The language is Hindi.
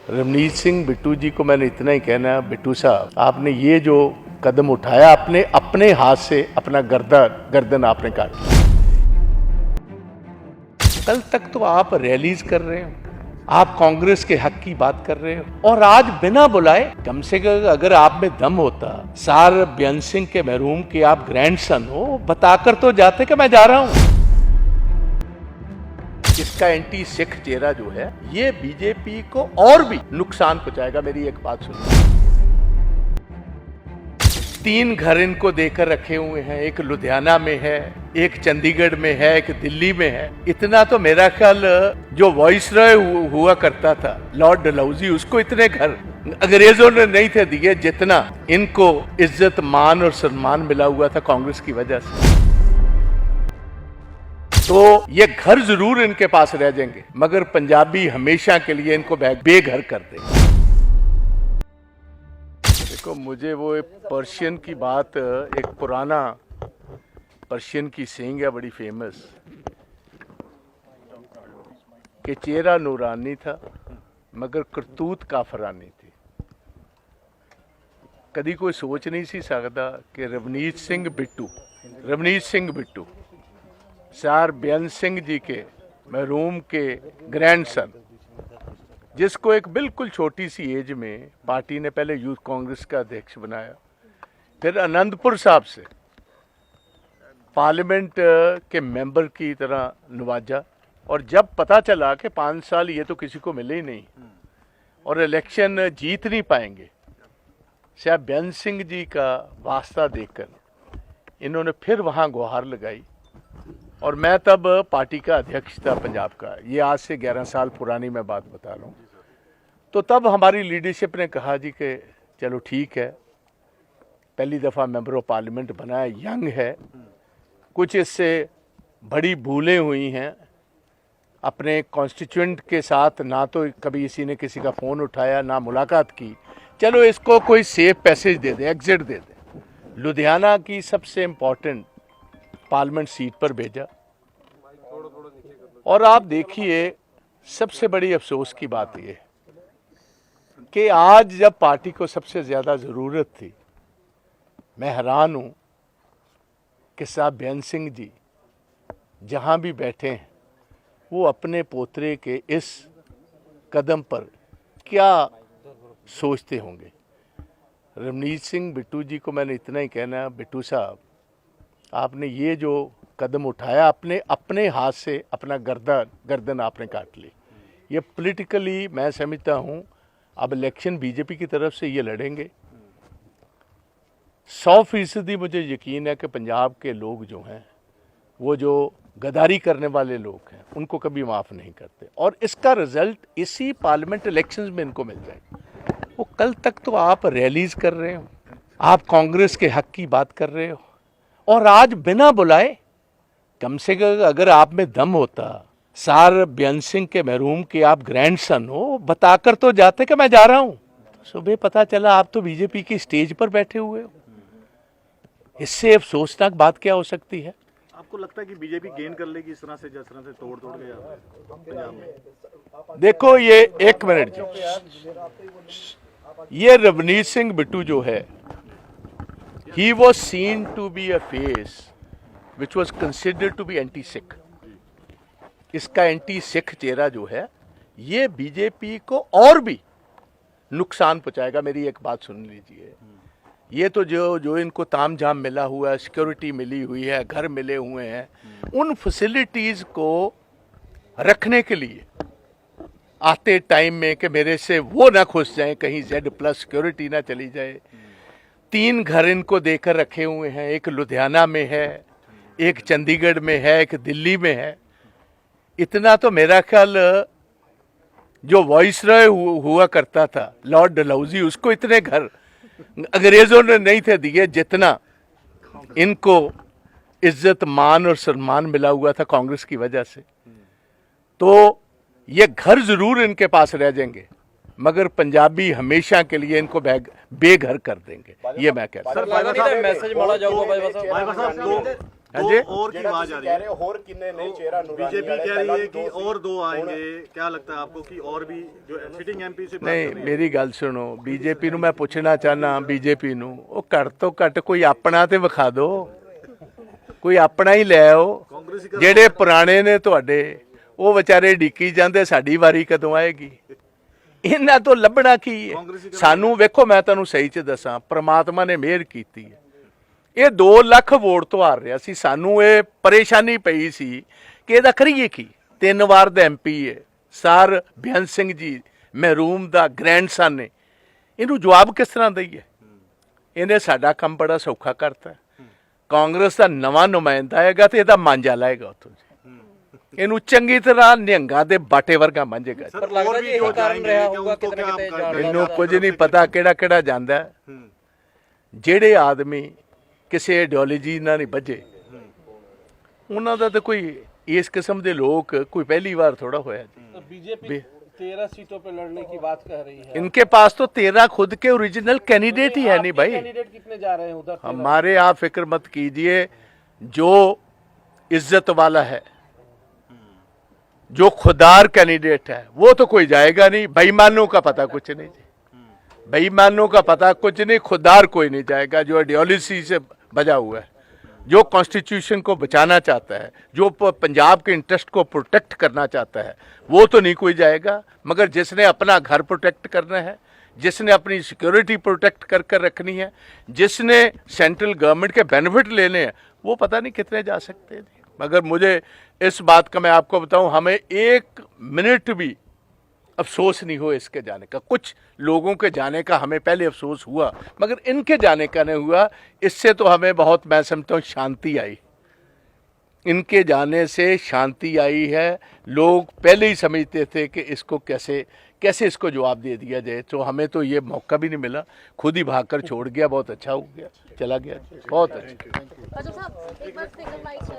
रवनीत सिंह बिट्टू जी को मैंने इतना ही कहना है, बिट्टू साहब आपने ये जो कदम उठाया अपने हाथ से अपना गर्दन आपने काट ली। कल तक तो आप रैलीज कर रहे हो, आप कांग्रेस के हक की बात कर रहे हो और आज बिना बुलाए, कम से कम अगर आप में दम होता, सार बेअंत सिंह के मरहूम के आप ग्रैंडसन हो, बताकर तो जाते कि मैं जा रहा हूं। इसका एंटी सिख चेहरा जो है ये बीजेपी को और भी नुकसान पहुंचाएगा। मेरी एक बात सुनिए, 3 घर इनको देकर रखे हुए हैं, एक लुधियाना में है, एक चंडीगढ़ में है, एक दिल्ली में है। इतना तो मेरा ख्याल जो वाइसरॉय हुआ करता था लॉर्ड डलहौजी, उसको इतने घर अंग्रेजों ने नहीं थे दिए जितना इनको इज्जत मान और सम्मान मिला हुआ था कांग्रेस की वजह से। तो ये घर जरूर इनके पास रह जाएंगे, मगर पंजाबी हमेशा के लिए इनको बेघर कर देंगे। देखो, मुझे वो एक पर्शियन की बात, एक पुराना पर्शियन की सेइंग है बड़ी फेमस, कि चेहरा नूरानी था मगर करतूत काफरानी थी। कभी कोई सोच नहीं सी सकता कि रवनीत सिंह बिट्टू सार बेअंत सिंह जी के मरहूम के ग्रैंडसन, जिसको एक बिल्कुल छोटी सी एज में पार्टी ने पहले यूथ कांग्रेस का अध्यक्ष बनाया, फिर आनंदपुर साहब से पार्लियामेंट के मेंबर की तरह नवाजा, और जब पता चला कि 5 साल ये तो किसी को मिले ही नहीं और इलेक्शन जीत नहीं पाएंगे, साहब बेअंत सिंह जी का वास्ता देखकर इन्होंने फिर वहाँ गुहार लगाई। और मैं तब पार्टी का अध्यक्ष था पंजाब का, ये आज से 11 साल पुरानी मैं बात बता रहा हूँ। तो तब हमारी लीडरशिप ने कहा जी कि चलो ठीक है, पहली दफ़ा मेंबर ऑफ पार्लियामेंट बना है, यंग है, कुछ इससे बड़ी भूलें हुई हैं, अपने कॉन्स्टिट्यूएंट के साथ ना तो कभी इसी ने किसी का फ़ोन उठाया ना मुलाकात की, चलो इसको कोई सेफ पैसेज दे दें, एग्जिट दे दें। लुधियाना की सबसे इम्पोर्टेंट पार्लियामेंट सीट पर भेजा। और आप देखिए, सबसे बड़ी अफसोस की बात यह है कि आज जब पार्टी को सबसे ज़्यादा ज़रूरत थी, मैं हैरान हूँ कि साहब बेअंत सिंह जी जहाँ भी बैठे हैं वो अपने पोतरे के इस कदम पर क्या सोचते होंगे। रवनीत सिंह बिट्टू जी को मैंने इतना ही कहना है, बिट्टू साहब आपने ये जो कदम उठाया अपने हाथ से अपना गर्दन आपने काट ली। ये पॉलिटिकली मैं समझता हूँ अब इलेक्शन बीजेपी की तरफ से ये लड़ेंगे। 100% मुझे यकीन है कि पंजाब के लोग जो हैं, वो जो गद्दारी करने वाले लोग हैं, उनको कभी माफ़ नहीं करते, और इसका रिजल्ट इसी पार्लियामेंट इलेक्शंस में इनको मिल जाएगा। वो कल तक तो आप रैलीज कर रहे हो, आप कांग्रेस के हक की बात कर रहे हो, और आज बिना बुलाए, कम से कम अगर आप में दम होता, सार बेअंत सिंह के मरहूम के आप ग्रैंडसन हो, बताकर तो जाते कि मैं जा रहा हूं। तो सुबह पता चला आप तो बीजेपी की स्टेज पर बैठे हुए हो। इससे अफसोसनाक बात क्या हो सकती है? आपको लगता है कि बीजेपी गेन कर लेगी इस तरह से, जिस तरह से तोड़ के पंजाब में? देखो, ये एक मिनट जी, ये रवनीत सिंह बिट्टू जो है, he was seen to be a face which was considered to be anti-Sikh। इसका एंटी सिख चेहरा जो है ये बीजेपी को और भी नुकसान पहुंचाएगा। मेरी एक बात सुन लीजिए, ये तो जो इनको तामझाम मिला हुआ है, सिक्योरिटी मिली हुई है, घर मिले हुए हैं, उन फैसिलिटीज को रखने के लिए आते टाइम में कि मेरे से वो ना खुश जाए, कहीं Z+ सिक्योरिटी ना चली जाए। 3 घर इनको देकर रखे हुए हैं, एक लुधियाना में है, एक चंडीगढ़ में है, एक दिल्ली में है। इतना तो मेरा ख्याल जो वाइसरॉय हुआ करता था लॉर्ड डलहौजी, उसको इतने घर अंग्रेजों ने नहीं थे दिए जितना इनको इज्जत मान और सम्मान मिला हुआ था कांग्रेस की वजह से। तो ये घर जरूर इनके पास रह जाएंगे, मगर पंजाबी हमेशा के लिए इनको बेघर कर देंगे। ये मैं कहता हूं। दो जी? और की आवाज आ रही है, और किन्ने ने चेहरा बीजेपी कह रही है कि और दो आएंगे, क्या लगता है आपको कि और भी जो सिटिंग एमपी से बात नहीं कर रही है? मेरी गल सुनो, बीजेपी ਨੂੰ ਮੈਂ ਪੁੱਛਣਾ ਚਾਹਨਾ, बीजेपी ਨੂੰ ਉਹ ਘੱਟ ਤੋਂ ਘੱਟ ਕੋਈ ਆਪਣਾ ਤੇ ਵਿਖਾ ਦਿਓ, ਕੋਈ ਆਪਣਾ ਹੀ ਲੈ ਆਓ। ਕਾਂਗਰਸੀ ਕਰ ਜਿਹੜੇ ਪੁਰਾਣੇ ਨੇ ਤੁਹਾਡੇ ਉਹ ਵਿਚਾਰੇ ਢੀਕੀ ਜਾਂਦੇ ਸਾਡੀ ਵਾਰੀ ਕਦੋਂ ਆਏਗੀ। ਇਹਨਾਂ ਤੋਂ ਲੱਭਣਾ ਕੀ ਹੈ ਸਾਨੂੰ? ਵੇਖੋ ਮੈਂ ਤੁਹਾਨੂੰ ਸਹੀ ਚ ਦੱਸਾਂ, ਪ੍ਰਮਾਤਮਾ ਨੇ ਮਿਹਰ ਕੀਤੀ ਹੈ, ਇਹ 2 ਲੱਖ ਵੋਟ ਤੋਂ ਹਾਰ ਰਿਹਾ ਸੀ। ਸਾਨੂੰ ਇਹ ਪਰੇਸ਼ਾਨੀ ਪਈ ਸੀ ਕਿ ਇਹਦਾ ਕਰੀਏ ਕੀ। 3 ਵਾਰ ਦਾ ਐਮਪੀ ਹੈ ਸਰ ਬੇਅੰਤ ਸਿੰਘ ਜੀ ਮਹਿਰੂਮ ਦਾ ਗ੍ਰੈਂਡਸਨ ਨੇ, ਇਹਨੂੰ ਜਵਾਬ ਕਿਸ ਤਰ੍ਹਾਂ ਦਈਏ? ਇਹਨੇ ਸਾਡਾ ਕੰਮ ਬੜਾ ਸੌਖਾ ਕਰਤਾ। ਕਾਂਗਰਸ ਦਾ ਨਵਾਂ ਨੁਮਾਇੰਦਾ ਆਏਗਾ ਤੇ ਇਹਦਾ ਮਾਂਜਾ ਲਾਏਗਾ ਉੱਥੋਂ ਜੀ। ਇਹਨੂੰ ਚੰਗੀ ਤਰ੍ਹਾਂ ਨਿਹੰਗਾਂ ਦੇ ਬਾਟੇ ਵਰਗਾ ਮੰਝੇਗਾ। सर, और भी जो जाएंगे कि उनको क्या आप कर- ਮੈਨੂੰ ਕੁਝ ਨਹੀਂ ਪਤਾ ਕਿਹੜਾ ਕਿਹੜਾ ਜਾਂਦਾ ਹੈ। ਜਿਹੜੇ ਆਦਮੀ ਕਿਸੇ ਆਈਡੀਓਲੋਜੀ ਨਾਲ ਨਹੀਂ ਬੱਝੇ, ਉਹਨਾਂ ਦਾ ਤਾਂ ਕੋਈ ਇਸ ਕਿਸਮ ਦੇ ਲੋਕ ਕੋਈ ਪਹਿਲੀ ਵਾਰ ਥੋੜਾ ਹੋਇਆ ਜੀ। तो बीजेपी 13 सीटों पे लड़ने की बात कह रही है। इनके पास तो 13 खुद के ओरिजिनल कैंडिडेट ही है नहीं भाई। कैंडिडेट कितने जा रहे हैं उधर? हमारे आप फिक्र मत कीजिए, जो इज्जत वाला है, जो खुदार कैंडिडेट है, वो तो कोई जाएगा नहीं। बेईमानों का पता कुछ नहीं जी, बेईमानों का पता कुछ नहीं, खुदार कोई नहीं जाएगा। जो आइडियोलॉजी से बजा हुआ है, जो कॉन्स्टिट्यूशन को बचाना चाहता है, जो पंजाब के इंटरेस्ट को प्रोटेक्ट करना चाहता है, वो तो नहीं कोई जाएगा। मगर जिसने अपना घर प्रोटेक्ट करना है, जिसने अपनी सिक्योरिटी प्रोटेक्ट कर कर रखनी है, जिसने सेंट्रल गवर्नमेंट के बेनिफिट लेने हैं, वो पता नहीं कितने जा सकते हैं। मगर मुझे इस बात का मैं आपको बताऊं, हमें 1 मिनट भी अफसोस नहीं हो इसके जाने का। कुछ लोगों के जाने का हमें पहले अफसोस हुआ, मगर इनके जाने का नहीं हुआ। इससे तो हमें बहुत, मैं समझता हूँ, शांति आई। इनके जाने से शांति आई है। लोग पहले ही समझते थे कि इसको कैसे कैसे इसको जवाब दे दिया जाए, तो हमें तो ये मौका भी नहीं मिला। खुद ही भागकर छोड़ गया, बहुत अच्छा हो गया, चला गया, बहुत अच्छा। साहब एक बार सिंगल माइक